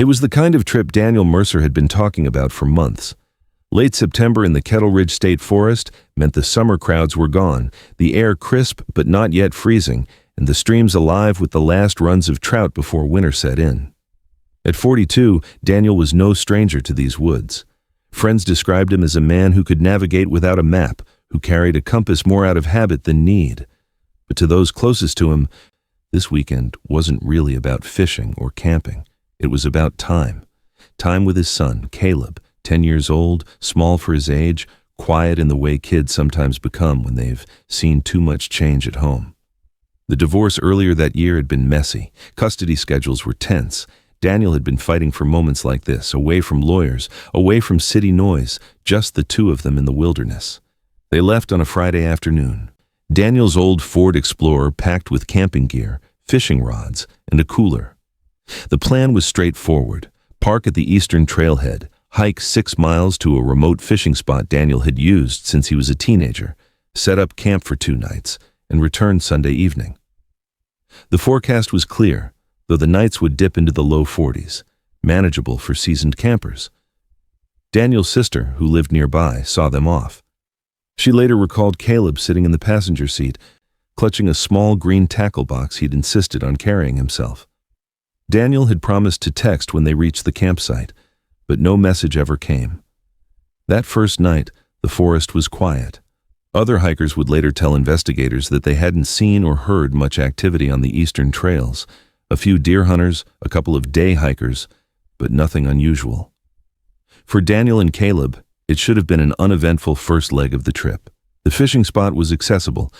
It was the kind of trip Daniel Mercer had been talking about for months. Late September in the Kettle Ridge State Forest meant the summer crowds were gone, the air crisp but not yet freezing, and the streams alive with the last runs of trout before winter set in. At 42, Daniel was no stranger to these woods. Friends described him as a man who could navigate without a map, who carried a compass more out of habit than need. But to those closest to him, this weekend wasn't really about fishing or camping. It was about time. Time with his son, Caleb, 10 years old, small for his age, quiet in the way kids sometimes become when they've seen too much change at home. The divorce earlier that year had been messy. Custody schedules were tense. Daniel had been fighting for moments like this, away from lawyers, away from city noise, just the two of them in the wilderness. They left on a Friday afternoon. Daniel's old Ford Explorer packed with camping gear, fishing rods, and a cooler. The plan was straightforward. Park at the eastern trailhead, hike 6 miles to a remote fishing spot Daniel had used since he was a teenager, set up camp for 2 nights, and return Sunday evening. The forecast was clear, though the nights would dip into the low 40s, manageable for seasoned campers. Daniel's sister, who lived nearby, saw them off. She later recalled Caleb sitting in the passenger seat, clutching a small green tackle box he'd insisted on carrying himself. Daniel had promised to text when they reached the campsite, but no message ever came. That first night, the forest was quiet. Other hikers would later tell investigators that they hadn't seen or heard much activity on the eastern trails. A few deer hunters, a couple of day hikers, but nothing unusual. For Daniel and Caleb, it should have been an uneventful first leg of the trip. The fishing spot was accessible,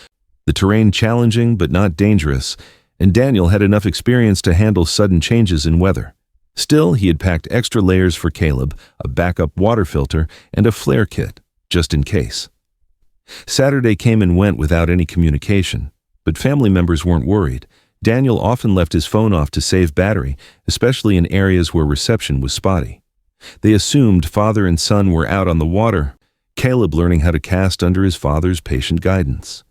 the terrain challenging but not dangerous, and Daniel had enough experience to handle sudden changes in weather. Still, he had packed extra layers for Caleb, a backup water filter, and a flare kit, just in case. Saturday came and went without any communication, but family members weren't worried. Daniel often left his phone off to save battery, especially in areas where reception was spotty. They assumed father and son were out on the water, Caleb learning how to cast under his father's patient guidance.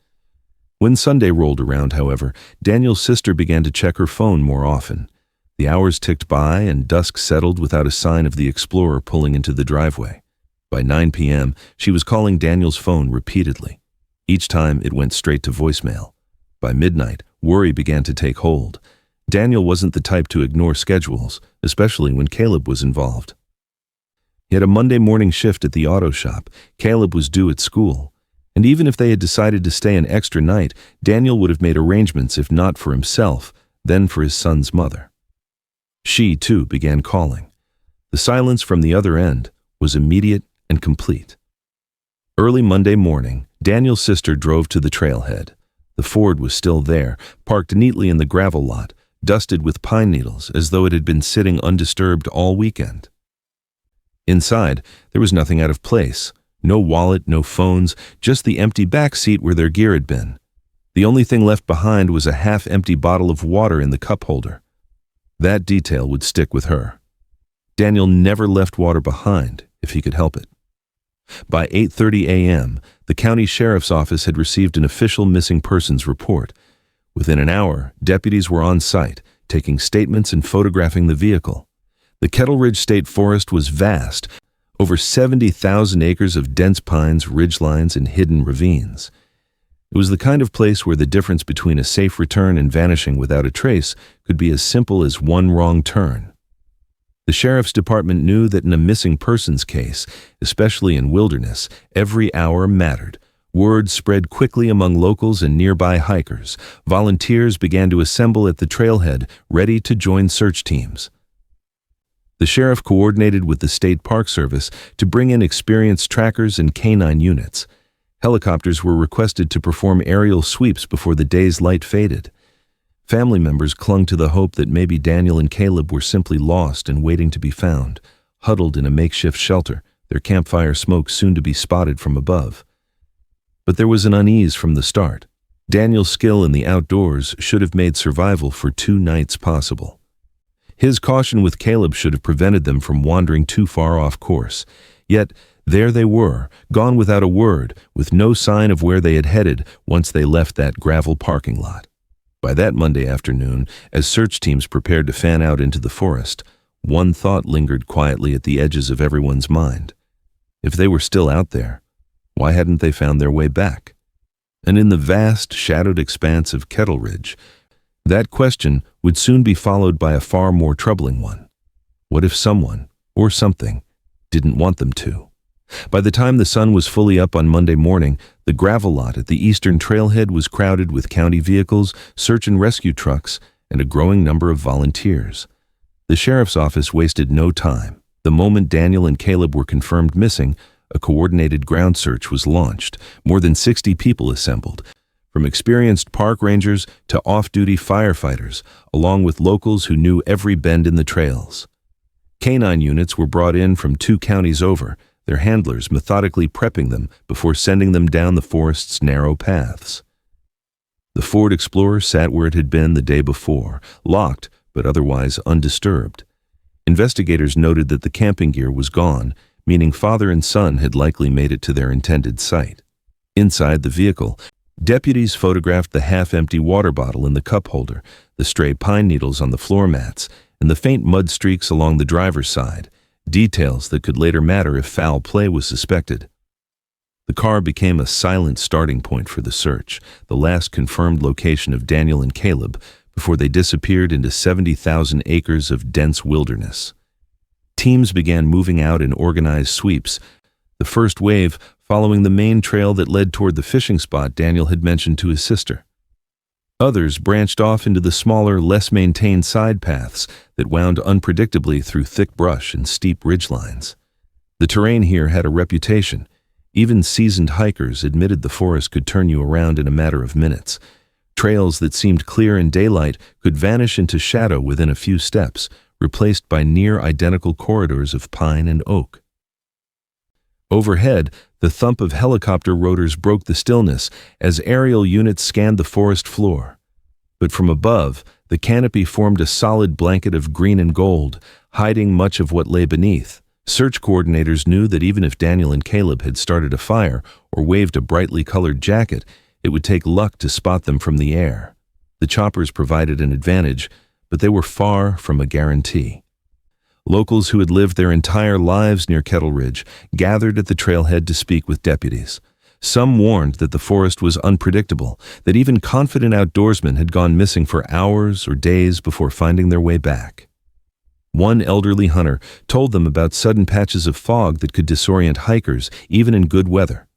When Sunday rolled around, however, Daniel's sister began to check her phone more often. The hours ticked by and dusk settled without a sign of the Explorer pulling into the driveway. By 9 p.m., she was calling Daniel's phone repeatedly. Each time, it went straight to voicemail. By midnight, worry began to take hold. Daniel wasn't the type to ignore schedules, especially when Caleb was involved. He had a Monday morning shift at the auto shop. Caleb was due at school. And even if they had decided to stay an extra night, Daniel would have made arrangements if not for himself, then for his son's mother. She, too, began calling. The silence from the other end was immediate and complete. Early Monday morning, Daniel's sister drove to the trailhead. The Ford was still there, parked neatly in the gravel lot, dusted with pine needles as though it had been sitting undisturbed all weekend. Inside, there was nothing out of place. No wallet, no phones, just the empty back seat where their gear had been. The only thing left behind was a half-empty bottle of water in the cup holder. That detail would stick with her. Daniel never left water behind, if he could help it. By 8:30 a.m., the county sheriff's office had received an official missing persons report. Within an hour, deputies were on site, taking statements and photographing the vehicle. The Kettle Ridge State Forest was vast, over 70,000 acres of dense pines, ridgelines, and hidden ravines. It was the kind of place where the difference between a safe return and vanishing without a trace could be as simple as one wrong turn. The sheriff's department knew that in a missing persons case, especially in wilderness, every hour mattered. Word spread quickly among locals and nearby hikers. Volunteers began to assemble at the trailhead, ready to join search teams. The sheriff coordinated with the State Park Service to bring in experienced trackers and canine units. Helicopters were requested to perform aerial sweeps before the day's light faded. Family members clung to the hope that maybe Daniel and Caleb were simply lost and waiting to be found, huddled in a makeshift shelter, their campfire smoke soon to be spotted from above. But there was an unease from the start. Daniel's skill in the outdoors should have made survival for 2 nights possible. His caution with Caleb should have prevented them from wandering too far off course. Yet, there they were, gone without a word, with no sign of where they had headed once they left that gravel parking lot. By that Monday afternoon, as search teams prepared to fan out into the forest, One thought lingered quietly at the edges of everyone's mind. If they were still out there, why hadn't they found their way back? And in the vast, shadowed expanse of Kettle Ridge, that question would soon be followed by a far more troubling one. What if someone, or something, didn't want them to? By the time the sun was fully up on Monday morning, the gravel lot at the eastern trailhead was crowded with county vehicles, search and rescue trucks, and a growing number of volunteers. The sheriff's office wasted no time. The moment Daniel and Caleb were confirmed missing, a coordinated ground search was launched. More than 60 people assembled, from experienced park rangers to off-duty firefighters, along with locals who knew every bend in the trails. Canine units were brought in from 2 counties over, their handlers methodically prepping them before sending them down the forest's narrow paths. The Ford Explorer sat where it had been the day before, locked but otherwise undisturbed. Investigators noted that the camping gear was gone, meaning father and son had likely made it to their intended site. Inside the vehicle, deputies photographed the half-empty water bottle in the cup holder, the stray pine needles on the floor mats, and the faint mud streaks along the driver's side, details that could later matter if foul play was suspected. The car became a silent starting point for the search, the last confirmed location of Daniel and Caleb before they disappeared into 70,000 acres of dense wilderness. Teams began moving out in organized sweeps, the first wave following the main trail that led toward the fishing spot Daniel had mentioned to his sister. Others branched off into the smaller, less maintained side paths that wound unpredictably through thick brush and steep ridgelines. The terrain here had a reputation. Even seasoned hikers admitted the forest could turn you around in a matter of minutes. Trails that seemed clear in daylight could vanish into shadow within a few steps, replaced by near-identical corridors of pine and oak. Overhead, the thump of helicopter rotors broke the stillness as aerial units scanned the forest floor. But from above, the canopy formed a solid blanket of green and gold, hiding much of what lay beneath. Search coordinators knew that even if Daniel and Caleb had started a fire or waved a brightly colored jacket, it would take luck to spot them from the air. The choppers provided an advantage, but they were far from a guarantee. Locals who had lived their entire lives near Kettle Ridge gathered at the trailhead to speak with deputies. Some warned that the forest was unpredictable, that even confident outdoorsmen had gone missing for hours or days before finding their way back. One elderly hunter told them about sudden patches of fog that could disorient hikers, even in good weather.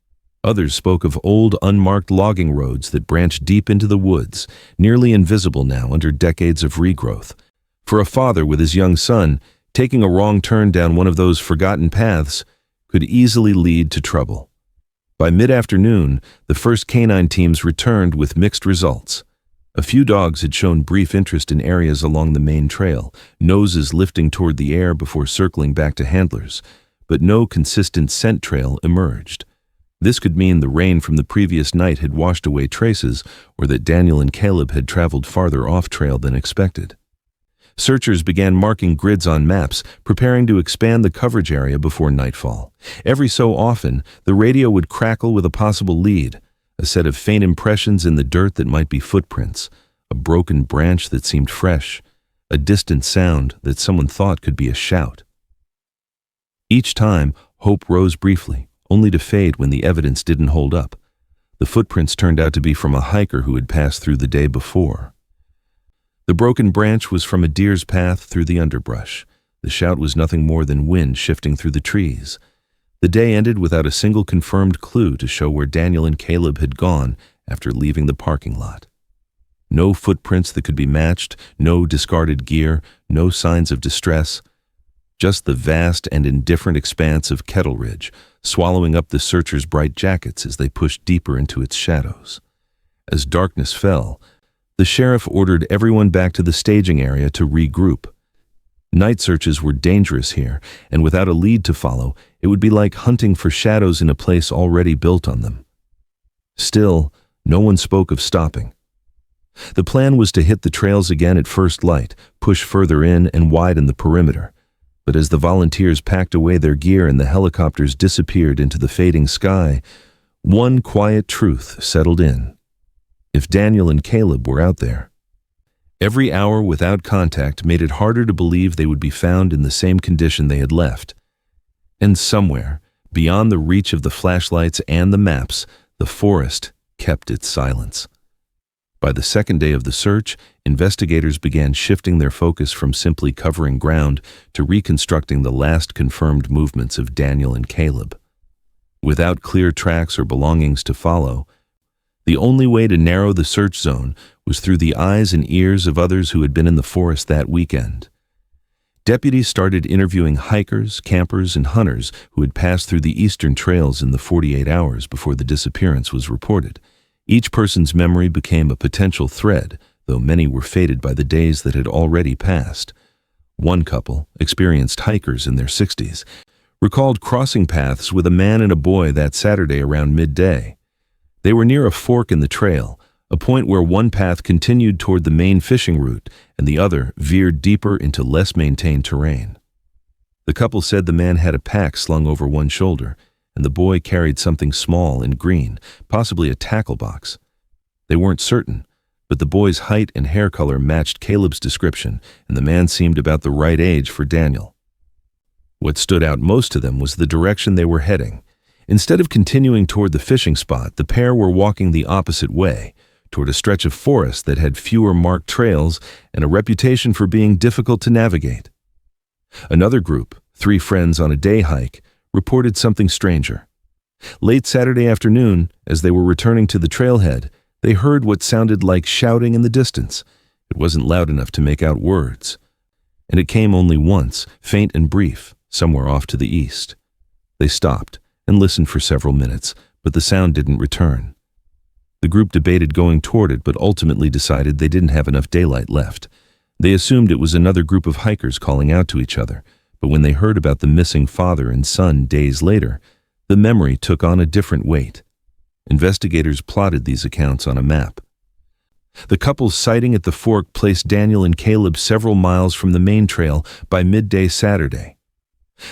Others spoke of old, unmarked logging roads that branched deep into the woods, nearly invisible now under decades of regrowth. For a father with his young son, taking a wrong turn down one of those forgotten paths could easily lead to trouble. By mid-afternoon, the first canine teams returned with mixed results. A few dogs had shown brief interest in areas along the main trail, noses lifting toward the air before circling back to handlers, but no consistent scent trail emerged. This could mean the rain from the previous night had washed away traces, or that Daniel and Caleb had traveled farther off-trail than expected. Searchers began marking grids on maps, preparing to expand the coverage area before nightfall. Every so often, the radio would crackle with a possible lead, a set of faint impressions in the dirt that might be footprints, a broken branch that seemed fresh, a distant sound that someone thought could be a shout. Each time, hope rose briefly, only to fade when the evidence didn't hold up. The footprints turned out to be from a hiker who had passed through the day before. The broken branch was from a deer's path through the underbrush. The shout was nothing more than wind shifting through the trees. The day ended without a single confirmed clue to show where Daniel and Caleb had gone after leaving the parking lot. No footprints that could be matched, no discarded gear, no signs of distress. Just the vast and indifferent expanse of Kettle Ridge, swallowing up the searchers' bright jackets as they pushed deeper into its shadows. As darkness fell, the sheriff ordered everyone back to the staging area to regroup. Night searches were dangerous here, and without a lead to follow, it would be like hunting for shadows in a place already built on them. Still, no one spoke of stopping. The plan was to hit the trails again at first light, push further in and widen the perimeter. But as the volunteers packed away their gear and the helicopters disappeared into the fading sky, one quiet truth settled in. If Daniel and Caleb were out there, Every hour without contact made it harder to believe they would be found in the same condition they had left. And somewhere, beyond the reach of the flashlights and the maps, the forest kept its silence. By the second day of the search, investigators began shifting their focus from simply covering ground to reconstructing the last confirmed movements of Daniel and Caleb. Without clear tracks or belongings to follow, the only way to narrow the search zone was through the eyes and ears of others who had been in the forest that weekend. Deputies started interviewing hikers, campers, and hunters who had passed through the eastern trails in the 48 hours before the disappearance was reported. Each person's memory became a potential thread, though many were faded by the days that had already passed. One couple, experienced hikers in their 60s, recalled crossing paths with a man and a boy that Saturday around midday. They were near a fork in the trail, a point where one path continued toward the main fishing route and the other veered deeper into less maintained terrain. The couple said the man had a pack slung over one shoulder, and the boy carried something small and green, possibly a tackle box. They weren't certain, but the boy's height and hair color matched Caleb's description, and the man seemed about the right age for Daniel. What stood out most to them was the direction they were heading. Instead of continuing toward the fishing spot, the pair were walking the opposite way, toward a stretch of forest that had fewer marked trails and a reputation for being difficult to navigate. Another group, 3 friends on a day hike, reported something stranger. Late Saturday afternoon, as they were returning to the trailhead, they heard what sounded like shouting in the distance. It wasn't loud enough to make out words, and it came only once, faint and brief, somewhere off to the east. They stopped and listened for several minutes, but the sound didn't return. The group debated going toward it, but ultimately decided they didn't have enough daylight left. They assumed it was another group of hikers calling out to each other, but when they heard about the missing father and son days later, the memory took on a different weight. Investigators plotted these accounts on a map. The couple's sighting at the fork placed Daniel and Caleb several miles from the main trail by midday Saturday.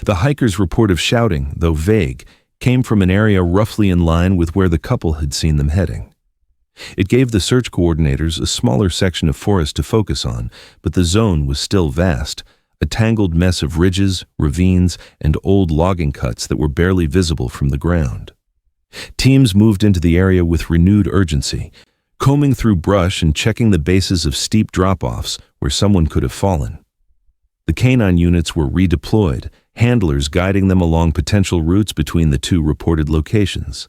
The hikers' report of shouting, though vague, came from an area roughly in line with where the couple had seen them heading. It gave the search coordinators a smaller section of forest to focus on, but the zone was still vast, a tangled mess of ridges, ravines, and old logging cuts that were barely visible from the ground. Teams moved into the area with renewed urgency, combing through brush and checking the bases of steep drop-offs where someone could have fallen. The canine units were redeployed, handlers guiding them along potential routes between the 2 reported locations.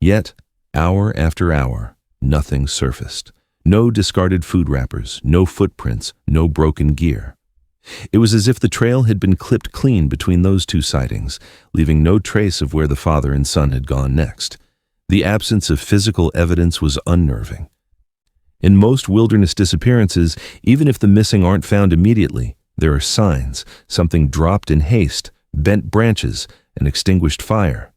Yet, hour after hour, nothing surfaced. No discarded food wrappers, no footprints, no broken gear. It was as if the trail had been clipped clean between those 2 sightings, leaving no trace of where the father and son had gone next. The absence of physical evidence was unnerving. In most wilderness disappearances, even if the missing aren't found immediately, there are signs, something dropped in haste, bent branches, an extinguished fire.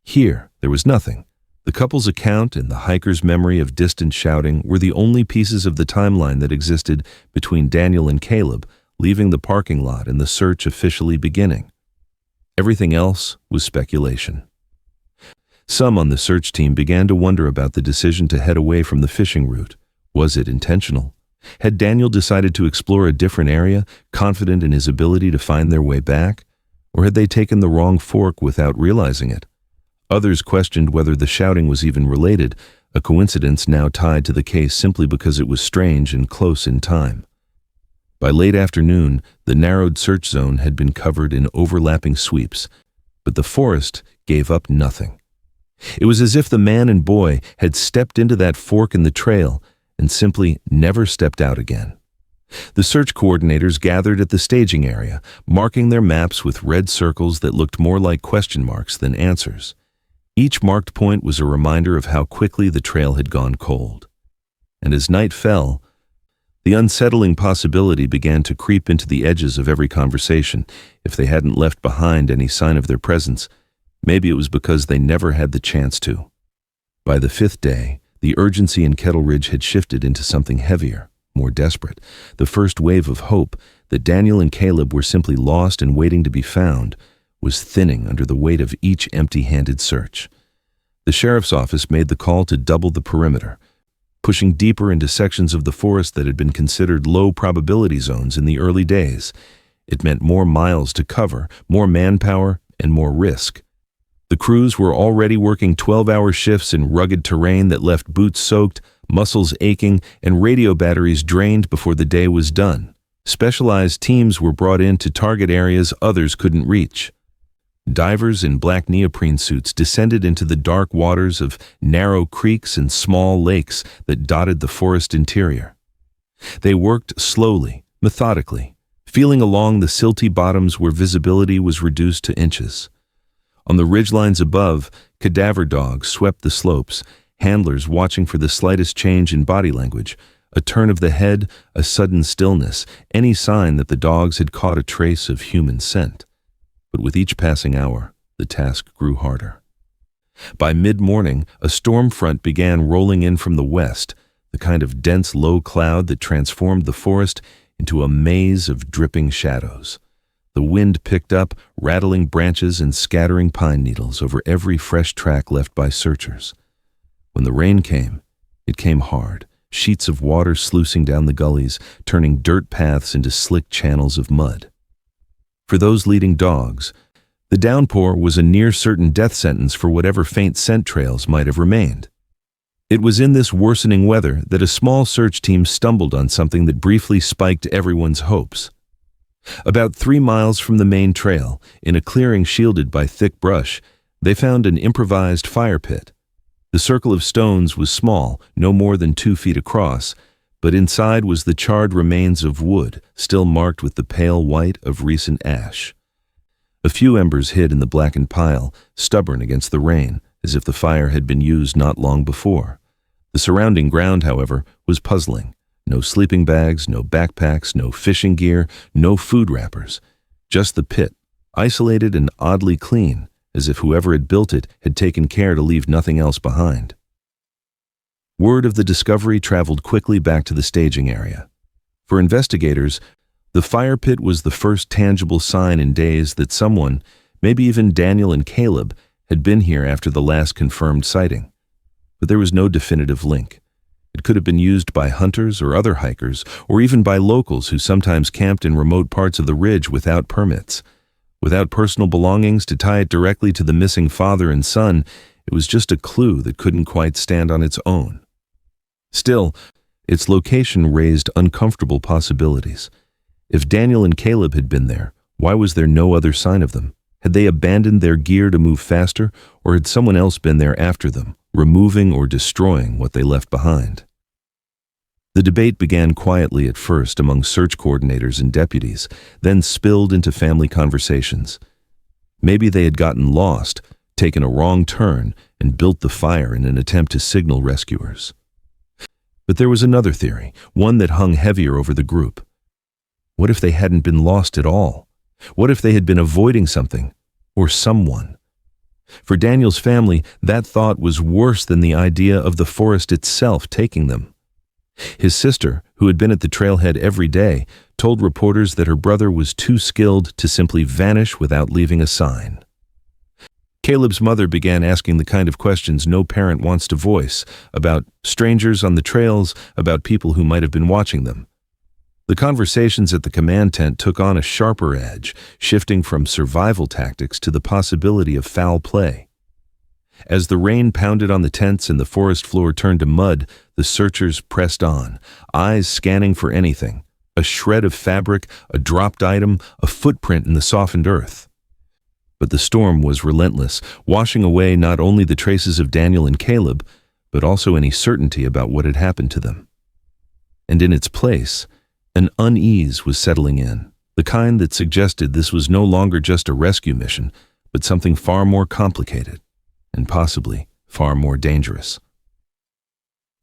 Here, there was nothing. The couple's account and the hiker's memory of distant shouting were the only pieces of the timeline that existed between Daniel and Caleb leaving the parking lot and the search officially beginning. Everything else was speculation. Some on the search team began to wonder about the decision to head away from the fishing route. Was it intentional? Had Daniel decided to explore a different area, confident in his ability to find their way back? Or had they taken the wrong fork without realizing it? Others questioned whether the shouting was even related, a coincidence now tied to the case simply because it was strange and close in time. By late afternoon, the narrowed search zone had been covered in overlapping sweeps, but the forest gave up nothing. It was as if the man and boy had stepped into that fork in the trail and simply never stepped out again. The search coordinators gathered at the staging area, marking their maps with red circles that looked more like question marks than answers. Each marked point was a reminder of how quickly the trail had gone cold. And as night fell, the unsettling possibility began to creep into the edges of every conversation. If they hadn't left behind any sign of their presence, maybe it was because they never had the chance to. By the 5th day, the urgency in Kettle Ridge had shifted into something heavier, more desperate. The first wave of hope that Daniel and Caleb were simply lost and waiting to be found was thinning under the weight of each empty-handed search. The sheriff's office made the call to double the perimeter, pushing deeper into sections of the forest that had been considered low-probability zones in the early days. It meant more miles to cover, more manpower, and more risk. The crews were already working 12-hour shifts in rugged terrain that left boots soaked, muscles aching, and radio batteries drained before the day was done. Specialized teams were brought in to target areas others couldn't reach. Divers in black neoprene suits descended into the dark waters of narrow creeks and small lakes that dotted the forest interior. They worked slowly, methodically, feeling along the silty bottoms where visibility was reduced to inches. On the ridgelines above, cadaver dogs swept the slopes, handlers watching for the slightest change in body language, a turn of the head, a sudden stillness, any sign that the dogs had caught a trace of human scent. But with each passing hour, the task grew harder. By mid-morning, a storm front began rolling in from the west, the kind of dense low cloud that transformed the forest into a maze of dripping shadows. The wind picked up, rattling branches and scattering pine needles over every fresh track left by searchers. When the rain came, it came hard, sheets of water sluicing down the gullies, turning dirt paths into slick channels of mud. For those leading dogs, the downpour was a near-certain death sentence for whatever faint scent trails might have remained. It was in this worsening weather that a small search team stumbled on something that briefly spiked everyone's hopes. About 3 miles from the main trail, in a clearing shielded by thick brush, they found an improvised fire pit. The circle of stones was small, no more than 2 feet across, but inside was the charred remains of wood, still marked with the pale white of recent ash. A few embers hid in the blackened pile, stubborn against the rain, as if the fire had been used not long before. The surrounding ground, however, was puzzling. No sleeping bags, no backpacks, no fishing gear, no food wrappers. Just the pit, isolated and oddly clean, as if whoever had built it had taken care to leave nothing else behind. Word of the discovery traveled quickly back to the staging area. For investigators, the fire pit was the first tangible sign in days that someone, maybe even Daniel and Caleb, had been here after the last confirmed sighting. But there was no definitive link. It could have been used by hunters or other hikers, or even by locals who sometimes camped in remote parts of the ridge without permits. Without personal belongings to tie it directly to the missing father and son, it was just a clue that couldn't quite stand on its own. Still, its location raised uncomfortable possibilities. If Daniel and Caleb had been there, why was there no other sign of them? Had they abandoned their gear to move faster, or had someone else been there after them, removing or destroying what they left behind? The debate began quietly at first among search coordinators and deputies, then spilled into family conversations. Maybe they had gotten lost, taken a wrong turn, and built the fire in an attempt to signal rescuers. But there was another theory, one that hung heavier over the group. What if they hadn't been lost at all? What if they had been avoiding something, or someone? For Daniel's family, that thought was worse than the idea of the forest itself taking them. His sister, who had been at the trailhead every day, told reporters that her brother was too skilled to simply vanish without leaving a sign. Caleb's mother began asking the kind of questions no parent wants to voice, about strangers on the trails, about people who might have been watching them. The conversations at the command tent took on a sharper edge, shifting from survival tactics to the possibility of foul play. As the rain pounded on the tents and the forest floor turned to mud, the searchers pressed on, eyes scanning for anything, a shred of fabric, a dropped item, a footprint in the softened earth. But the storm was relentless, washing away not only the traces of Daniel and Caleb, but also any certainty about what had happened to them. And in its place, an unease was settling in, the kind that suggested this was no longer just a rescue mission, but something far more complicated, and possibly far more dangerous.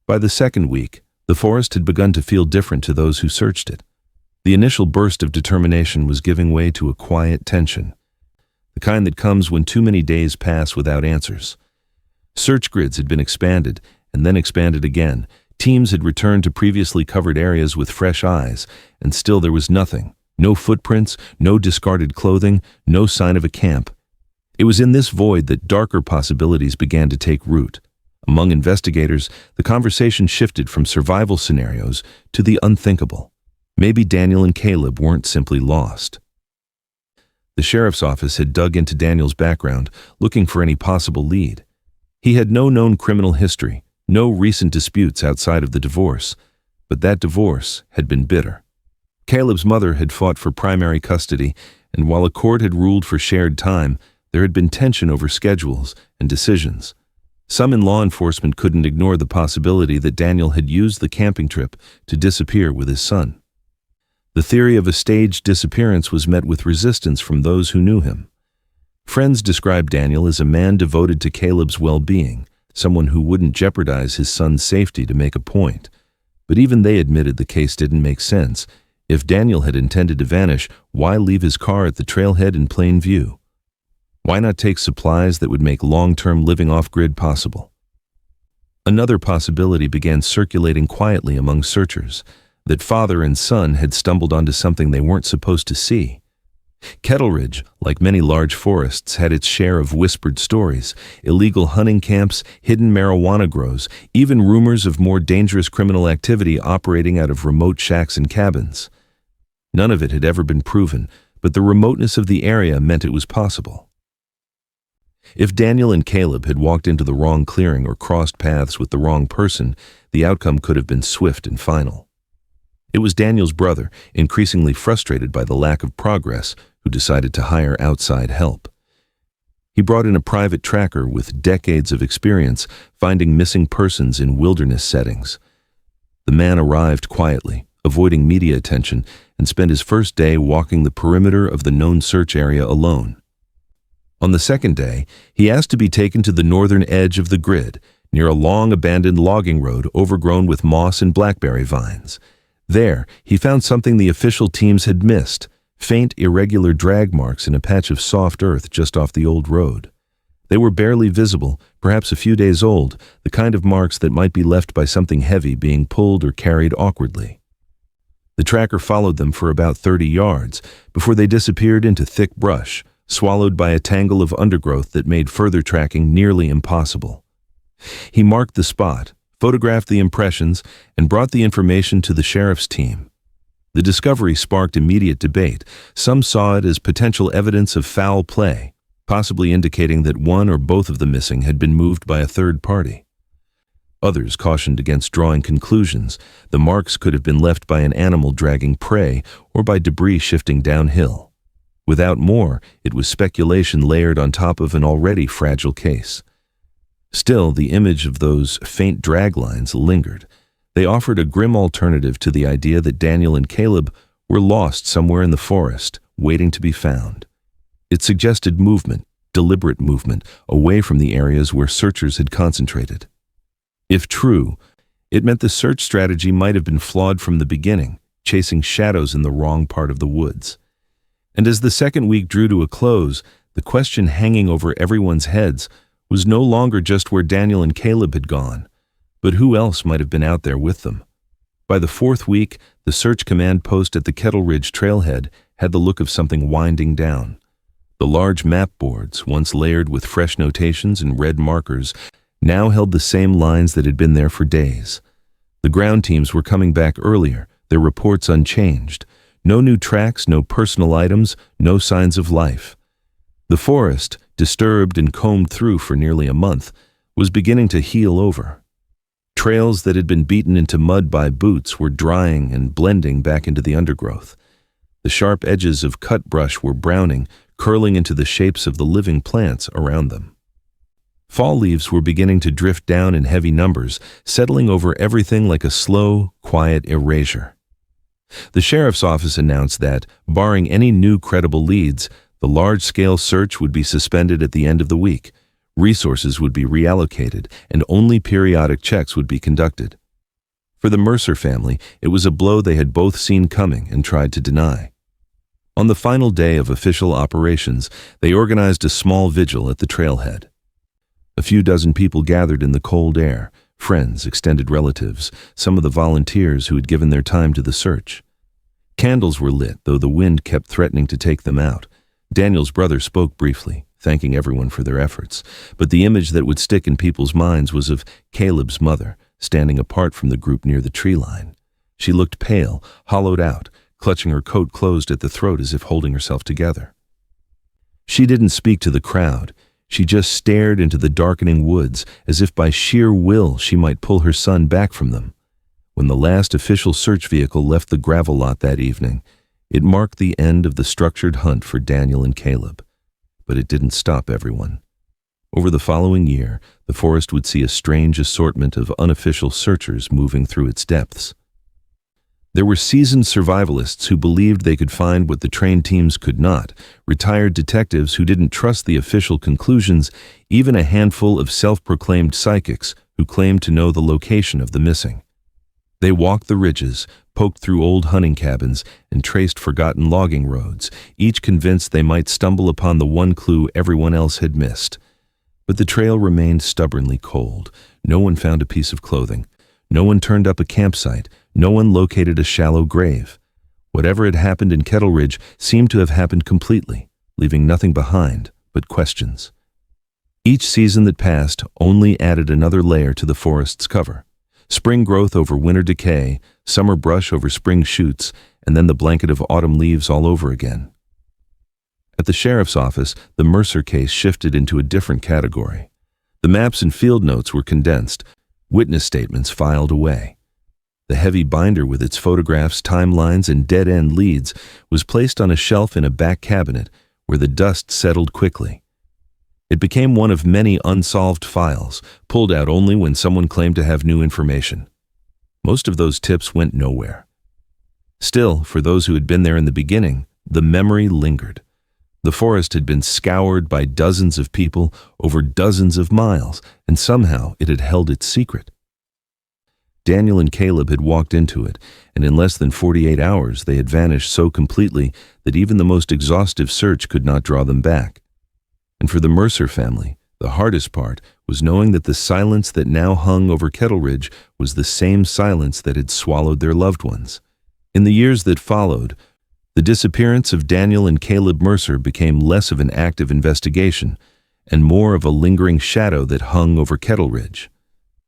By the second week, the forest had begun to feel different to those who searched it. The initial burst of determination was giving way to a quiet tension, the kind that comes when too many days pass without answers. Search grids had been expanded, and then expanded again. Teams had returned to previously covered areas with fresh eyes, and still there was nothing. No footprints, no discarded clothing, no sign of a camp. It was in this void that darker possibilities began to take root. Among investigators, the conversation shifted from survival scenarios to the unthinkable. Maybe Daniel and Caleb weren't simply lost. The sheriff's office had dug into Daniel's background, looking for any possible lead. He had no known criminal history, no recent disputes outside of the divorce, but that divorce had been bitter. Caleb's mother had fought for primary custody, and while a court had ruled for shared time, there had been tension over schedules and decisions. Some in law enforcement couldn't ignore the possibility that Daniel had used the camping trip to disappear with his son. The theory of a staged disappearance was met with resistance from those who knew him. Friends described Daniel as a man devoted to Caleb's well-being, someone who wouldn't jeopardize his son's safety to make a point. But even they admitted the case didn't make sense. If Daniel had intended to vanish, why leave his car at the trailhead in plain view? Why not take supplies that would make long-term living off-grid possible? Another possibility began circulating quietly among searchers, that father and son had stumbled onto something they weren't supposed to see. Kettle Ridge, like many large forests, had its share of whispered stories, illegal hunting camps, hidden marijuana grows, even rumors of more dangerous criminal activity operating out of remote shacks and cabins. None of it had ever been proven, but the remoteness of the area meant it was possible. If Daniel and Caleb had walked into the wrong clearing or crossed paths with the wrong person, the outcome could have been swift and final. It was Daniel's brother, increasingly frustrated by the lack of progress, who decided to hire outside help. He brought in a private tracker with decades of experience finding missing persons in wilderness settings. The man arrived quietly, avoiding media attention, and spent his first day walking the perimeter of the known search area alone. On the second day, he asked to be taken to the northern edge of the grid, near a long abandoned logging road overgrown with moss and blackberry vines. There, he found something the official teams had missed, faint, irregular drag marks in a patch of soft earth just off the old road. They were barely visible, perhaps a few days old, the kind of marks that might be left by something heavy being pulled or carried awkwardly. The tracker followed them for about 30 yards before they disappeared into thick brush, swallowed by a tangle of undergrowth that made further tracking nearly impossible. He marked the spot, photographed the impressions, and brought the information to the sheriff's team. The discovery sparked immediate debate. Some saw it as potential evidence of foul play, possibly indicating that one or both of the missing had been moved by a third party. Others cautioned against drawing conclusions. The marks could have been left by an animal dragging prey or by debris shifting downhill. Without more, it was speculation layered on top of an already fragile case. Still, the image of those faint drag lines lingered. They offered a grim alternative to the idea that Daniel and Caleb were lost somewhere in the forest, waiting to be found. It suggested movement, deliberate movement, away from the areas where searchers had concentrated. If true, it meant the search strategy might have been flawed from the beginning, chasing shadows in the wrong part of the woods. And as the second week drew to a close, the question hanging over everyone's heads was no longer just where Daniel and Caleb had gone, but who else might have been out there with them. By the fourth week, the search command post at the Kettle Ridge trailhead had the look of something winding down. The large map boards, once layered with fresh notations and red markers, now held the same lines that had been there for days. The ground teams were coming back earlier, their reports unchanged. No new tracks, no personal items, no signs of life. The forest, disturbed and combed through for nearly a month, was beginning to heal over. Trails that had been beaten into mud by boots were drying and blending back into the undergrowth. The sharp edges of cut brush were browning, curling into the shapes of the living plants around them. Fall leaves were beginning to drift down in heavy numbers, settling over everything like a slow, quiet erasure. The sheriff's office announced that, barring any new credible leads, the large-scale search would be suspended at the end of the week. Resources would be reallocated, and only periodic checks would be conducted. For the Mercer family, it was a blow they had both seen coming and tried to deny. On the final day of official operations, they organized a small vigil at the trailhead. A few dozen people gathered in the cold air, friends, extended relatives, some of the volunteers who had given their time to the search. Candles were lit, though the wind kept threatening to take them out. Daniel's brother spoke briefly, thanking everyone for their efforts. But the image that would stick in people's minds was of Caleb's mother, standing apart from the group near the tree line. She looked pale, hollowed out, clutching her coat closed at the throat as if holding herself together. She didn't speak to the crowd. She just stared into the darkening woods, as if by sheer will she might pull her son back from them. When the last official search vehicle left the gravel lot that evening, it marked the end of the structured hunt for Daniel and Caleb. But it didn't stop everyone. Over the following year, the forest would see a strange assortment of unofficial searchers moving through its depths. There were seasoned survivalists who believed they could find what the trained teams could not, retired detectives who didn't trust the official conclusions, even a handful of self-proclaimed psychics who claimed to know the location of the missing. They walked the ridges, poked through old hunting cabins, and traced forgotten logging roads, each convinced they might stumble upon the one clue everyone else had missed. But the trail remained stubbornly cold. No one found a piece of clothing. No one turned up a campsite. No one located a shallow grave. Whatever had happened in Kettle Ridge seemed to have happened completely, leaving nothing behind but questions. Each season that passed only added another layer to the forest's cover. Spring growth over winter decay, summer brush over spring shoots, and then the blanket of autumn leaves all over again. At the sheriff's office, the Mercer case shifted into a different category. The maps and field notes were condensed, witness statements filed away. The heavy binder with its photographs, timelines, and dead-end leads was placed on a shelf in a back cabinet where the dust settled quickly. It became one of many unsolved files, pulled out only when someone claimed to have new information. Most of those tips went nowhere. Still, for those who had been there in the beginning, the memory lingered. The forest had been scoured by dozens of people over dozens of miles, and somehow it had held its secret. Daniel and Caleb had walked into it, and in less than 48 hours they had vanished so completely that even the most exhaustive search could not draw them back. And for the Mercer family, the hardest part was knowing that the silence that now hung over Kettle Ridge was the same silence that had swallowed their loved ones. In the years that followed, the disappearance of Daniel and Caleb Mercer became less of an active investigation and more of a lingering shadow that hung over Kettle Ridge.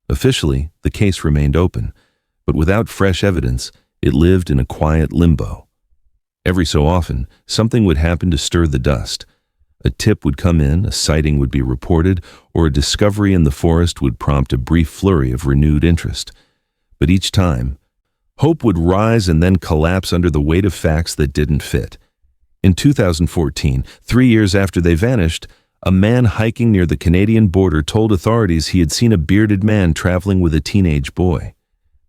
Officially, the case remained open, but without fresh evidence, it lived in a quiet limbo. Every so often, something would happen to stir the dust. A tip would come in, a sighting would be reported, or a discovery in the forest would prompt a brief flurry of renewed interest. But each time, hope would rise and then collapse under the weight of facts that didn't fit. In 2014, 3 years after they vanished, a man hiking near the Canadian border told authorities he had seen a bearded man traveling with a teenage boy.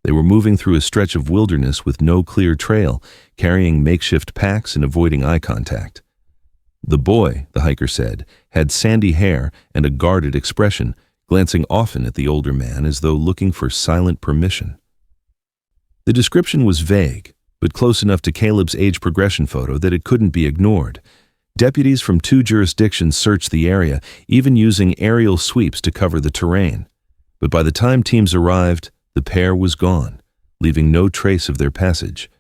They were moving through a stretch of wilderness with no clear trail, carrying makeshift packs and avoiding eye contact. The boy, the hiker said, had sandy hair and a guarded expression, glancing often at the older man as though looking for silent permission. The description was vague, but close enough to Caleb's age progression photo that it couldn't be ignored. Deputies from 2 jurisdictions searched the area, even using aerial sweeps to cover the terrain. But by the time teams arrived, the pair was gone, leaving no trace of their passage.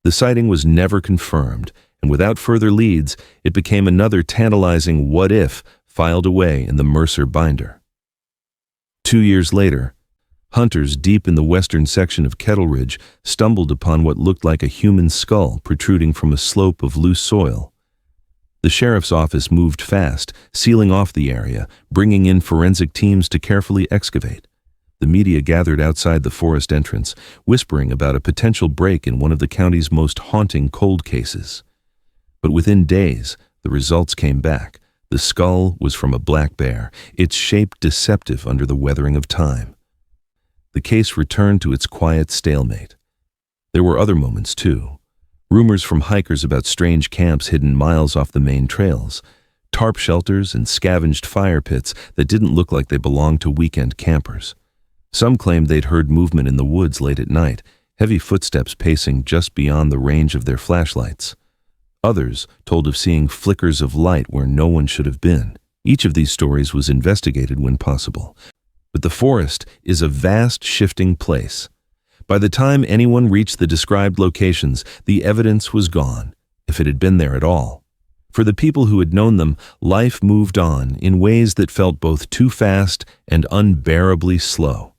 The sighting was never confirmed, and without further leads, it became another tantalizing what-if filed away in the Mercer binder. 2 years later, hunters deep in the western section of Kettle Ridge stumbled upon what looked like a human skull protruding from a slope of loose soil. The sheriff's office moved fast, sealing off the area, bringing in forensic teams to carefully excavate. The media gathered outside the forest entrance, whispering about a potential break in one of the county's most haunting cold cases. But within days, the results came back. The skull was from a black bear, its shape deceptive under the weathering of time. The case returned to its quiet stalemate. There were other moments, too. Rumors from hikers about strange camps hidden miles off the main trails, tarp shelters and scavenged fire pits that didn't look like they belonged to weekend campers. Some claimed they'd heard movement in the woods late at night, heavy footsteps pacing just beyond the range of their flashlights. Others told of seeing flickers of light where no one should have been. Each of these stories was investigated when possible. But the forest is a vast, shifting place. By the time anyone reached the described locations, the evidence was gone, if it had been there at all. For the people who had known them, life moved on in ways that felt both too fast and unbearably slow.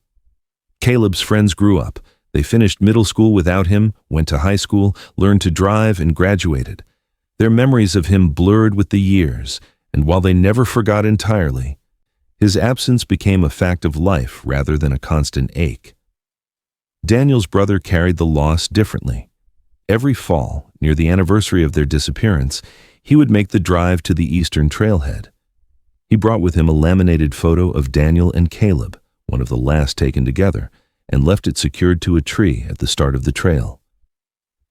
Caleb's friends grew up. They finished middle school without him, went to high school, learned to drive, and graduated. Their memories of him blurred with the years, and while they never forgot entirely, his absence became a fact of life rather than a constant ache. Daniel's brother carried the loss differently. Every fall, near the anniversary of their disappearance, he would make the drive to the eastern trailhead. He brought with him a laminated photo of Daniel and Caleb, one of the last taken together, and left it secured to a tree at the start of the trail.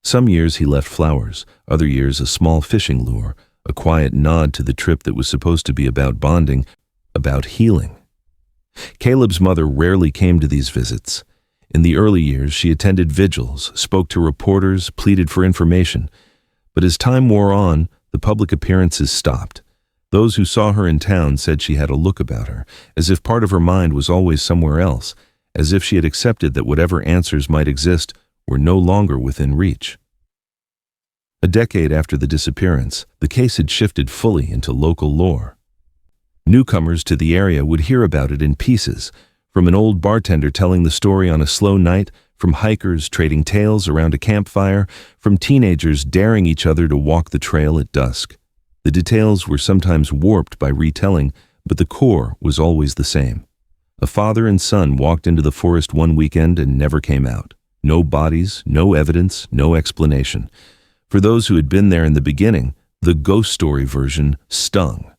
Some years he left flowers, other years a small fishing lure, a quiet nod to the trip that was supposed to be about bonding, about healing. Caleb's mother rarely came to these visits. In the early years, she attended vigils, spoke to reporters, pleaded for information. But as time wore on, the public appearances stopped. Those who saw her in town said she had a look about her, as if part of her mind was always somewhere else, as if she had accepted that whatever answers might exist were no longer within reach. A decade after the disappearance, the case had shifted fully into local lore. Newcomers to the area would hear about it in pieces, from an old bartender telling the story on a slow night, from hikers trading tales around a campfire, from teenagers daring each other to walk the trail at dusk. The details were sometimes warped by retelling, but the core was always the same. A father and son walked into the forest one weekend and never came out. No bodies, no evidence, no explanation. For those who had been there in the beginning, the ghost story version stung.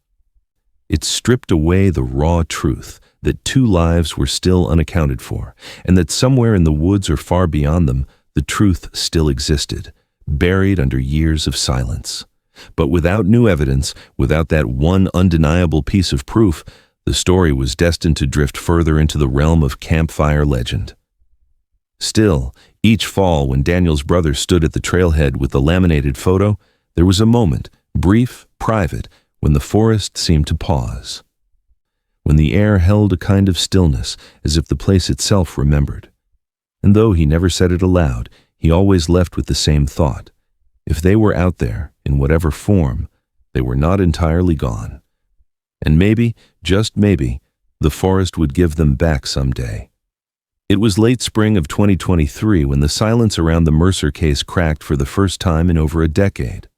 It stripped away the raw truth that two lives were still unaccounted for, and that somewhere in the woods or far beyond them, the truth still existed, buried under years of silence. But without new evidence, without that one undeniable piece of proof, the story was destined to drift further into the realm of campfire legend. Still, each fall when Daniel's brother stood at the trailhead with the laminated photo, there was a moment, brief, private, when the forest seemed to pause. When the air held a kind of stillness, as if the place itself remembered. And though he never said it aloud, he always left with the same thought. If they were out there, in whatever form, they were not entirely gone. And maybe, just maybe, the forest would give them back someday. It was late spring of 2023 when the silence around the Mercer case cracked for the first time in over a decade.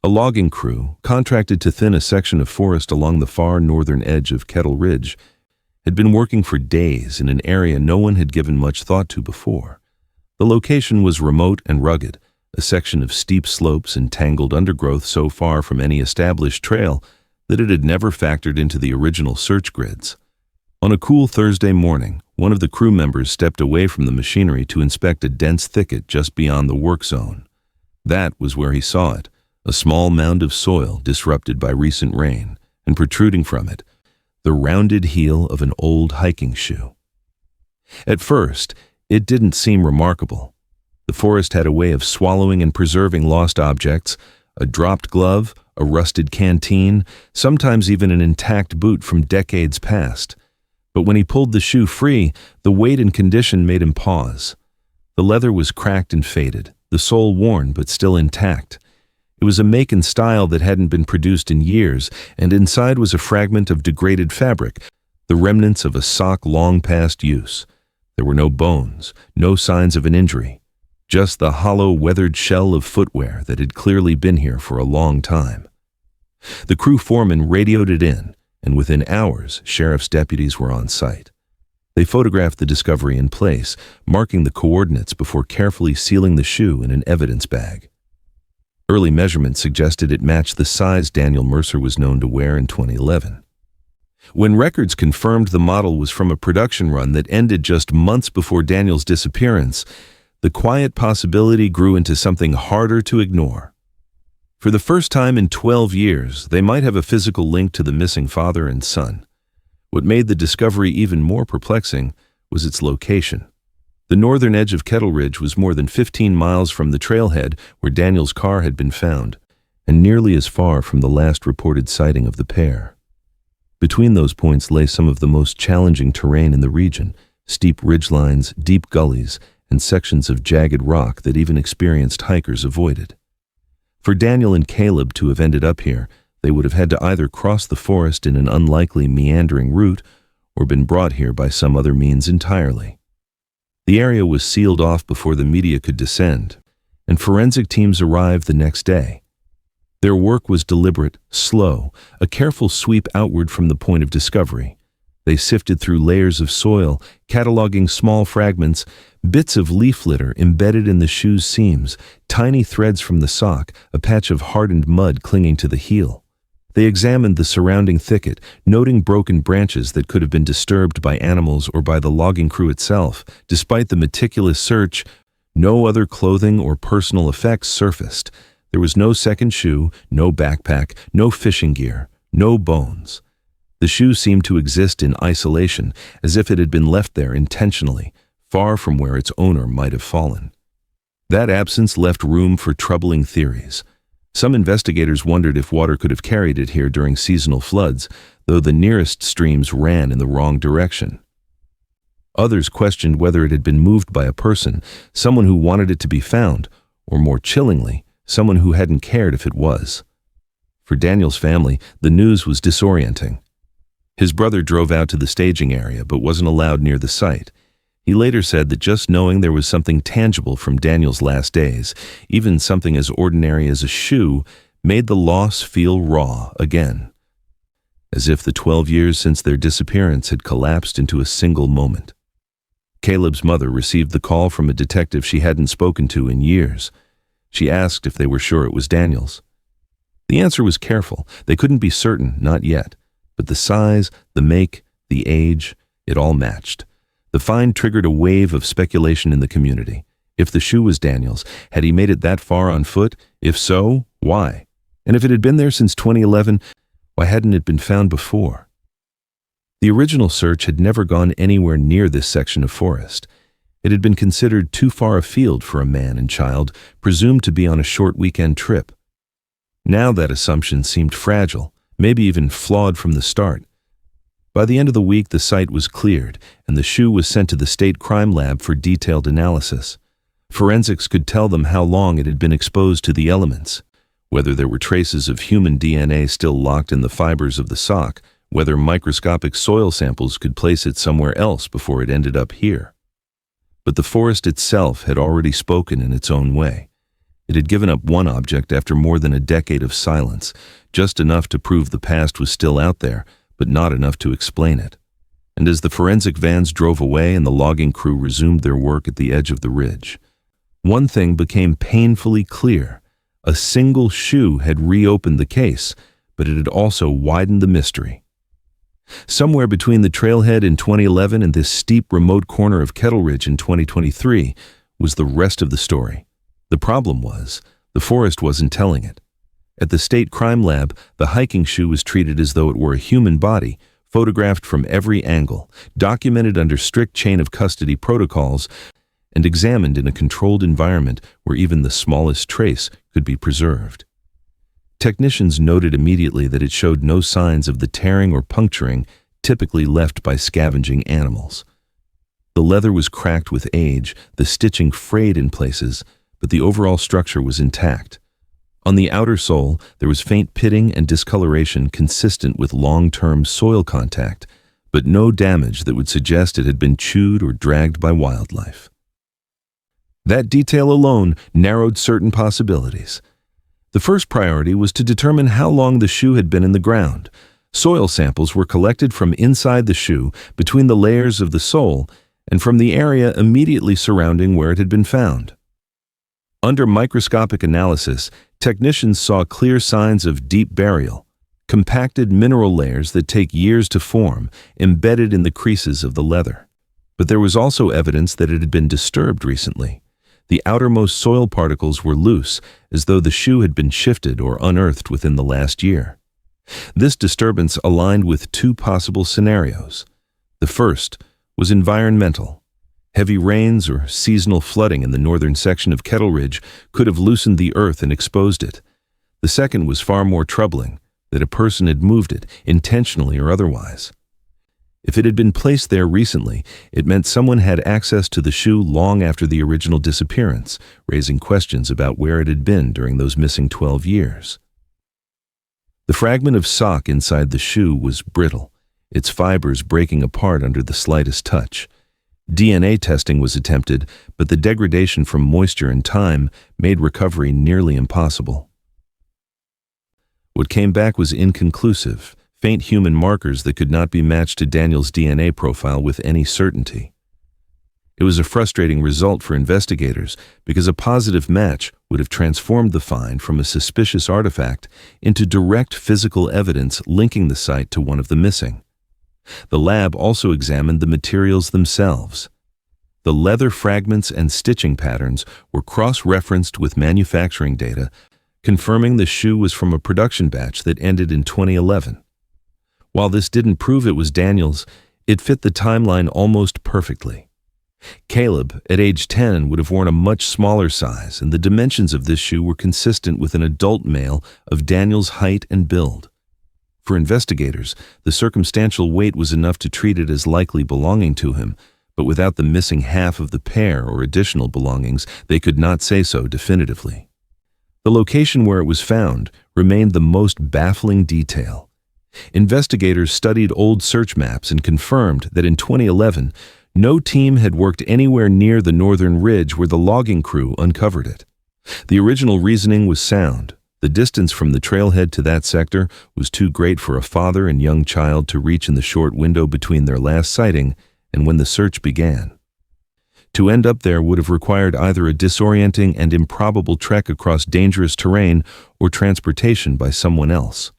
A logging crew, contracted to thin a section of forest along the far northern edge of Kettle Ridge, had been working for days in an area no one had given much thought to before. The location was remote and rugged, a section of steep slopes and tangled undergrowth so far from any established trail that it had never factored into the original search grids. On a cool Thursday morning, one of the crew members stepped away from the machinery to inspect a dense thicket just beyond the work zone. That was where he saw it, a small mound of soil disrupted by recent rain, and protruding from it, the rounded heel of an old hiking shoe. At first, it didn't seem remarkable. The forest had a way of swallowing and preserving lost objects, a dropped glove, a rusted canteen, sometimes even an intact boot from decades past. But when he pulled the shoe free, the weight and condition made him pause. The leather was cracked and faded, the sole worn but still intact. It was a make and style that hadn't been produced in years, and inside was a fragment of degraded fabric, the remnants of a sock long past use. There were no bones, no signs of an injury, just the hollow, weathered shell of footwear that had clearly been here for a long time. The crew foreman radioed it in, and within hours, sheriff's deputies were on site. They photographed the discovery in place, marking the coordinates before carefully sealing the shoe in an evidence bag. Early measurements suggested it matched the size Daniel Mercer was known to wear in 2011. When records confirmed the model was from a production run that ended just months before Daniel's disappearance, the quiet possibility grew into something harder to ignore. For the first time in 12 years, they might have a physical link to the missing father and son. What made the discovery even more perplexing was its location. The northern edge of Kettle Ridge was more than 15 miles from the trailhead where Daniel's car had been found, and nearly as far from the last reported sighting of the pair. Between those points lay some of the most challenging terrain in the region, steep ridgelines, deep gullies, and sections of jagged rock that even experienced hikers avoided. For Daniel and Caleb to have ended up here, they would have had to either cross the forest in an unlikely meandering route or been brought here by some other means entirely. The area was sealed off before the media could descend, and forensic teams arrived the next day. Their work was deliberate, slow, a careful sweep outward from the point of discovery. They sifted through layers of soil, cataloging small fragments, bits of leaf litter embedded in the shoe's seams, tiny threads from the sock, a patch of hardened mud clinging to the heel. They examined the surrounding thicket, noting broken branches that could have been disturbed by animals or by the logging crew itself. Despite the meticulous search, no other clothing or personal effects surfaced. There was no second shoe, no backpack, no fishing gear, no bones. The shoe seemed to exist in isolation, as if it had been left there intentionally, far from where its owner might have fallen. That absence left room for troubling theories. Some investigators wondered if water could have carried it here during seasonal floods, though the nearest streams ran in the wrong direction. Others questioned whether it had been moved by a person, someone who wanted it to be found, or more chillingly, someone who hadn't cared if it was. For Daniel's family, the news was disorienting. His brother drove out to the staging area but wasn't allowed near the site. He later said that just knowing there was something tangible from Daniel's last days, even something as ordinary as a shoe, made the loss feel raw again, as if the 12 years since their disappearance had collapsed into a single moment. Caleb's mother received the call from a detective she hadn't spoken to in years. She asked if they were sure it was Daniel's. The answer was careful. They couldn't be certain, not yet. But the size, the make, the age, it all matched. The find triggered a wave of speculation in the community. If the shoe was Daniel's, had he made it that far on foot? If so, why? And if it had been there since 2011, why hadn't it been found before? The original search had never gone anywhere near this section of forest. It had been considered too far afield for a man and child, presumed to be on a short weekend trip. Now that assumption seemed fragile, maybe even flawed from the start. By the end of the week, the site was cleared, and the shoe was sent to the state crime lab for detailed analysis. Forensics could tell them how long it had been exposed to the elements, whether there were traces of human DNA still locked in the fibers of the sock, whether microscopic soil samples could place it somewhere else before it ended up here. But the forest itself had already spoken in its own way. It had given up one object after more than a decade of silence, just enough to prove the past was still out there, but not enough to explain it. And as the forensic vans drove away and the logging crew resumed their work at the edge of the ridge, one thing became painfully clear. A single shoe had reopened the case, but it had also widened the mystery. Somewhere between the trailhead in 2011 and this steep remote corner of Kettle Ridge in 2023 was the rest of the story. The problem was, the forest wasn't telling it. At the state crime lab, the hiking shoe was treated as though it were a human body, photographed from every angle, documented under strict chain of custody protocols, and examined in a controlled environment where even the smallest trace could be preserved. Technicians noted immediately that it showed no signs of the tearing or puncturing typically left by scavenging animals. The leather was cracked with age, the stitching frayed in places, but the overall structure was intact. On the outer sole, there was faint pitting and discoloration consistent with long-term soil contact, but no damage that would suggest it had been chewed or dragged by wildlife. That detail alone narrowed certain possibilities. The first priority was to determine how long the shoe had been in the ground. Soil samples were collected from inside the shoe, between the layers of the sole, and from the area immediately surrounding where it had been found. Under microscopic analysis, technicians saw clear signs of deep burial, compacted mineral layers that take years to form, embedded in the creases of the leather. But there was also evidence that it had been disturbed recently. The outermost soil particles were loose, as though the shoe had been shifted or unearthed within the last year. This disturbance aligned with two possible scenarios. The first was environmental. Heavy rains or seasonal flooding in the northern section of Kettle Ridge could have loosened the earth and exposed it. The second was far more troubling, that a person had moved it, intentionally or otherwise. If it had been placed there recently, it meant someone had access to the shoe long after the original disappearance, raising questions about where it had been during those missing 12 years. The fragment of sock inside the shoe was brittle, its fibers breaking apart under the slightest touch. DNA testing was attempted, but the degradation from moisture and time made recovery nearly impossible. What came back was inconclusive, faint human markers that could not be matched to Daniel's DNA profile with any certainty. It was a frustrating result for investigators because a positive match would have transformed the find from a suspicious artifact into direct physical evidence linking the site to one of the missing. The lab also examined the materials themselves. The leather fragments and stitching patterns were cross-referenced with manufacturing data, confirming the shoe was from a production batch that ended in 2011. While this didn't prove it was Daniel's, it fit the timeline almost perfectly. Caleb, at age 10, would have worn a much smaller size, and the dimensions of this shoe were consistent with an adult male of Daniel's height and build. For investigators, the circumstantial weight was enough to treat it as likely belonging to him, but without the missing half of the pair or additional belongings, they could not say so definitively. The location where it was found remained the most baffling detail. Investigators studied old search maps and confirmed that in 2011, no team had worked anywhere near the northern ridge where the logging crew uncovered it. The original reasoning was sound. The distance from the trailhead to that sector was too great for a father and young child to reach in the short window between their last sighting and when the search began. To end up there would have required either a disorienting and improbable trek across dangerous terrain or transportation by someone else.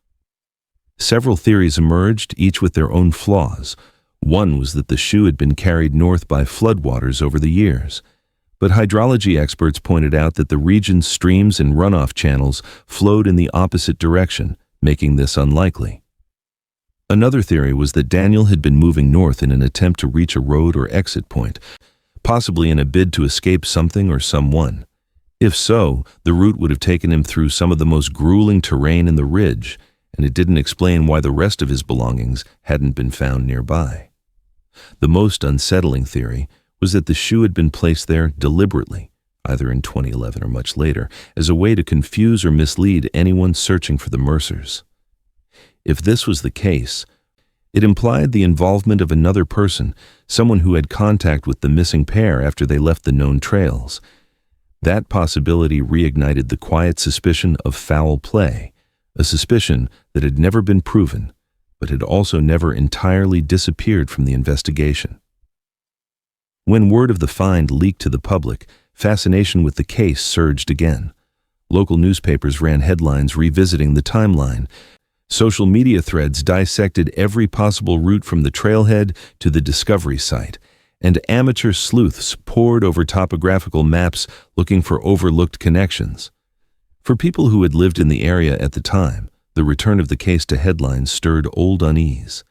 Several theories emerged, each with their own flaws. One was that the shoe had been carried north by floodwaters over the years, but hydrology experts pointed out that the region's streams and runoff channels flowed in the opposite direction, making this unlikely. Another theory was that Daniel had been moving north in an attempt to reach a road or exit point, possibly in a bid to escape something or someone. If so, the route would have taken him through some of the most grueling terrain in the ridge, and it didn't explain why the rest of his belongings hadn't been found nearby. The most unsettling theory was that the shoe had been placed there deliberately, either in 2011 or much later, as a way to confuse or mislead anyone searching for the Mercers. If this was the case, it implied the involvement of another person, someone who had contact with the missing pair after they left the known trails. That possibility reignited the quiet suspicion of foul play, a suspicion that had never been proven, but had also never entirely disappeared from the investigation. When word of the find leaked to the public, fascination with the case surged again. Local newspapers ran headlines revisiting the timeline. Social media threads dissected every possible route from the trailhead to the discovery site, and amateur sleuths pored over topographical maps looking for overlooked connections. For people who had lived in the area at the time, the return of the case to headlines stirred old unease.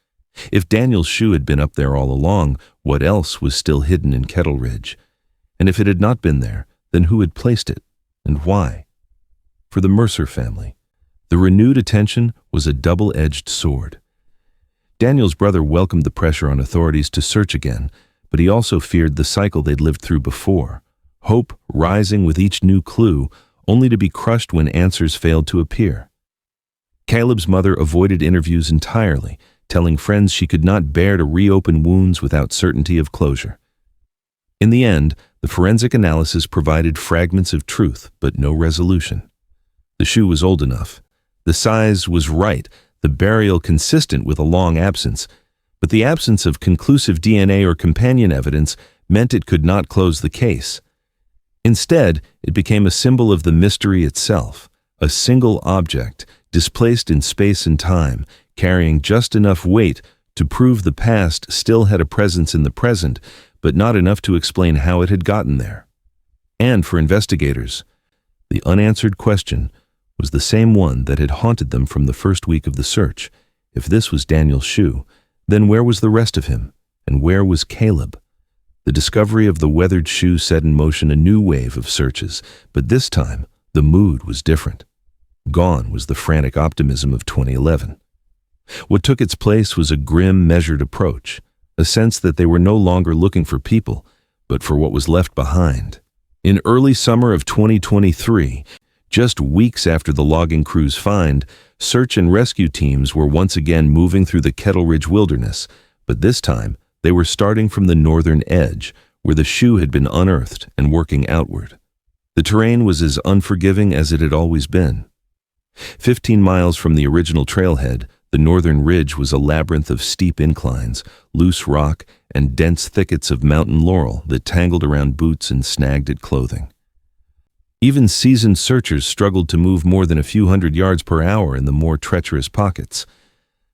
If Daniel's shoe had been up there all along, what else was still hidden in Kettle Ridge? And if it had not been there, then who had placed it, and why? For the Mercer family, the renewed attention was a double-edged sword. Daniel's brother welcomed the pressure on authorities to search again, but he also feared the cycle they'd lived through before, hope rising with each new clue, only to be crushed when answers failed to appear. Caleb's mother avoided interviews entirely, telling friends she could not bear to reopen wounds without certainty of closure. In the end, the forensic analysis provided fragments of truth, but no resolution. The shoe was old enough. The size was right, the burial consistent with a long absence, but the absence of conclusive DNA or companion evidence meant it could not close the case. Instead, it became a symbol of the mystery itself, a single object, displaced in space and time, carrying just enough weight to prove the past still had a presence in the present, but not enough to explain how it had gotten there. And for investigators, the unanswered question was the same one that had haunted them from the first week of the search. If this was Daniel's shoe, then where was the rest of him? And where was Caleb? The discovery of the weathered shoe set in motion a new wave of searches, but this time the mood was different. Gone was the frantic optimism of 2011. What took its place was a grim, measured approach. a sense that they were no longer looking for people, but for what was left behind. In early summer of 2023, just weeks after the logging crew's find, search and rescue teams were once again moving through the Kettle Ridge wilderness, but this time they were starting from the northern edge, where the shoe had been unearthed and working outward. The terrain was as unforgiving as it had always been. 15 miles from the original trailhead, the northern ridge was a labyrinth of steep inclines, loose rock, and dense thickets of mountain laurel that tangled around boots and snagged at clothing. Even seasoned searchers struggled to move more than a few hundred yards per hour in the more treacherous pockets.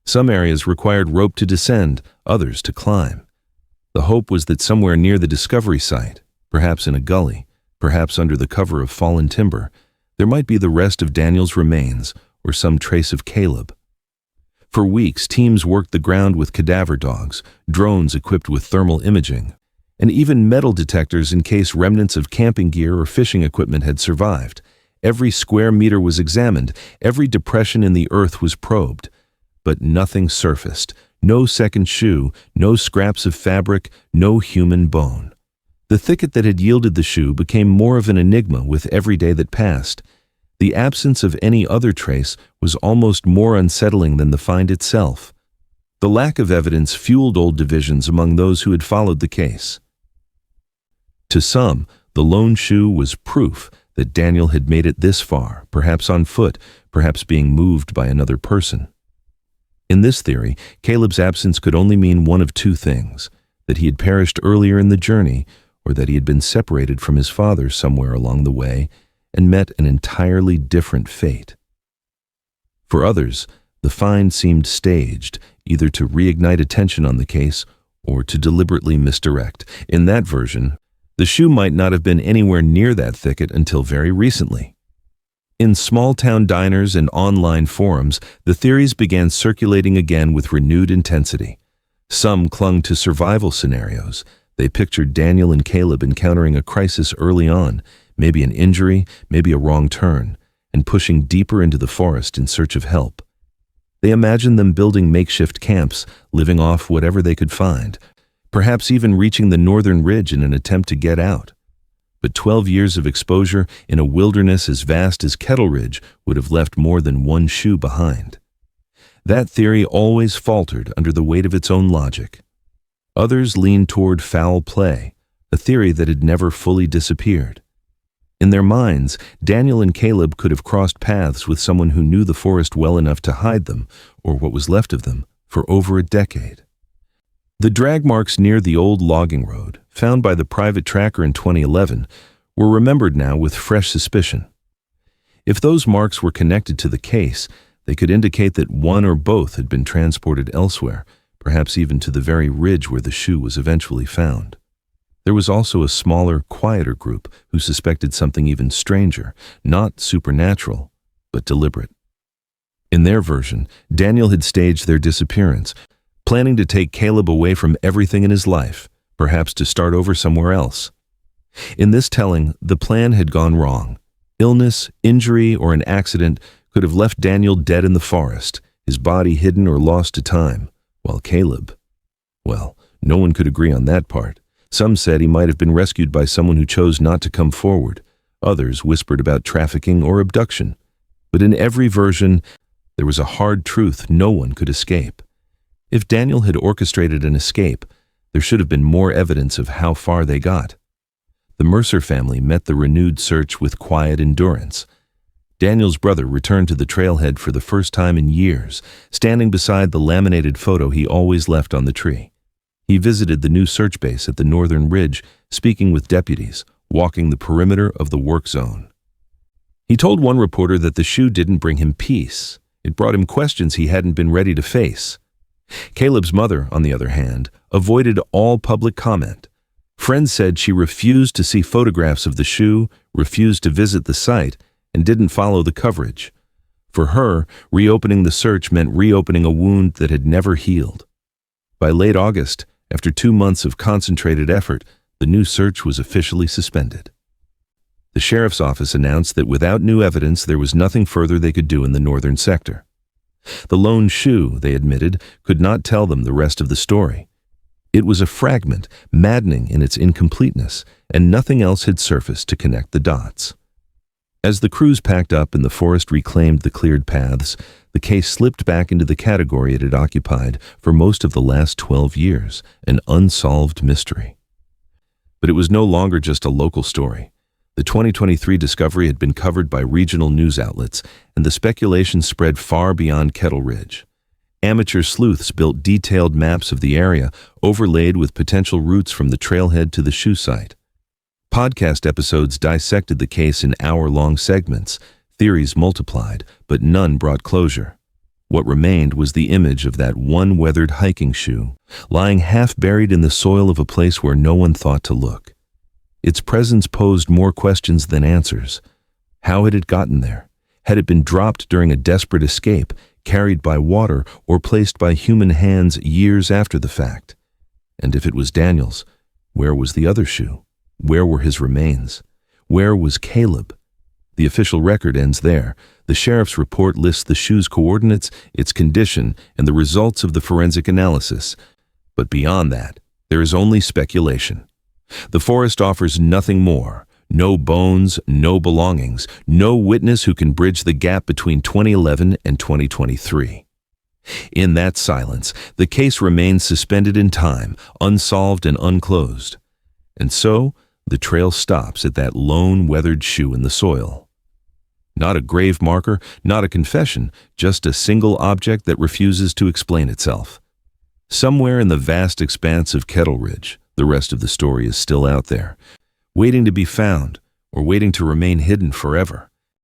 Some areas required rope to descend, others to climb. The hope was that somewhere near the discovery site, perhaps in a gully, perhaps under the cover of fallen timber, there might be the rest of Daniel's remains or some trace of Caleb. For weeks, teams worked the ground with cadaver dogs, drones equipped with thermal imaging, and even metal detectors in case remnants of camping gear or fishing equipment had survived. Every square meter was examined, every depression in the earth was probed. But nothing surfaced. No second shoe, no scraps of fabric, no human bone. The thicket that had yielded the shoe became more of an enigma with every day that passed. The absence of any other trace was almost more unsettling than the find itself. The lack of evidence fueled old divisions among those who had followed the case. To some, the lone shoe was proof that Daniel had made it this far, perhaps on foot, perhaps being moved by another person. In this theory, Caleb's absence could only mean one of two things: that he had perished earlier in the journey, or that he had been separated from his father somewhere along the way and met an entirely different fate. For others, the find seemed staged, either to reignite attention on the case or to deliberately misdirect. In that version, the shoe might not have been anywhere near that thicket until very recently. In small-town diners and online forums, the theories began circulating again with renewed intensity. Some clung to survival scenarios. They pictured Daniel and Caleb encountering a crisis early on, maybe an injury, maybe a wrong turn, and pushing deeper into the forest in search of help. They imagined them building makeshift camps, living off whatever they could find, perhaps even reaching the northern ridge in an attempt to get out. But 12 years of exposure in a wilderness as vast as Kettle Ridge would have left more than one shoe behind. That theory always faltered under the weight of its own logic. Others leaned toward foul play, a theory that had never fully disappeared. In their minds, Daniel and Caleb could have crossed paths with someone who knew the forest well enough to hide them, or what was left of them, for over a decade. The drag marks near the old logging road, found by the private tracker in 2011, were remembered now with fresh suspicion. If those marks were connected to the case, they could indicate that one or both had been transported elsewhere, perhaps even to the very ridge where the shoe was eventually found. There was also a smaller, quieter group who suspected something even stranger, not supernatural, but deliberate. In their version, Daniel had staged their disappearance, planning to take Caleb away from everything in his life, perhaps to start over somewhere else. In this telling, the plan had gone wrong. Illness, injury, or an accident could have left Daniel dead in the forest, his body hidden or lost to time, while Caleb, well, no one could agree on that part. Some said he might have been rescued by someone who chose not to come forward. Others whispered about trafficking or abduction. But in every version, there was a hard truth no one could escape. If Daniel had orchestrated an escape, there should have been more evidence of how far they got. The Mercer family met the renewed search with quiet endurance. Daniel's brother returned to the trailhead for the first time in years, standing beside the laminated photo he always left on the tree. He visited the new search base at the northern ridge, speaking with deputies, walking the perimeter of the work zone. He told one reporter that the shoe didn't bring him peace. It brought him questions he hadn't been ready to face. Caleb's mother, on the other hand, avoided all public comment. Friends said she refused to see photographs of the shoe, refused to visit the site, and didn't follow the coverage. For her, reopening the search meant reopening a wound that had never healed. By late August, after 2 months of concentrated effort, the new search was officially suspended. The sheriff's office announced that without new evidence, there was nothing further they could do in the northern sector. The lone shoe, they admitted, could not tell them the rest of the story. It was a fragment, maddening in its incompleteness, and nothing else had surfaced to connect the dots. As the crews packed up and the forest reclaimed the cleared paths, the case slipped back into the category it had occupied for most of the last 12 years, an unsolved mystery. But it was no longer just a local story. The 2023 discovery had been covered by regional news outlets, and the speculation spread far beyond Kettle Ridge. Amateur sleuths built detailed maps of the area, overlaid with potential routes from the trailhead to the shoe site. Podcast episodes dissected the case in hour-long segments. Theories multiplied, but none brought closure. What remained was the image of that one weathered hiking shoe, lying half buried in the soil of a place where no one thought to look. Its presence posed more questions than answers. How had it gotten there? Had it been dropped during a desperate escape, carried by water, or placed by human hands years after the fact? And if it was Daniel's, where was the other shoe? Where were his remains? Where was Caleb? The official record ends there. The sheriff's report lists the shoe's coordinates, its condition, and the results of the forensic analysis. But beyond that, there is only speculation. The forest offers nothing more. No bones, no belongings, no witness who can bridge the gap between 2011 and 2023. In that silence, the case remains suspended in time, unsolved and unclosed. And so, the trail stops at that lone weathered shoe in the soil. Not a grave marker, not a confession, just a single object that refuses to explain itself. Somewhere in the vast expanse of Kettle Ridge, the rest of the story is still out there, waiting to be found or waiting to remain hidden forever.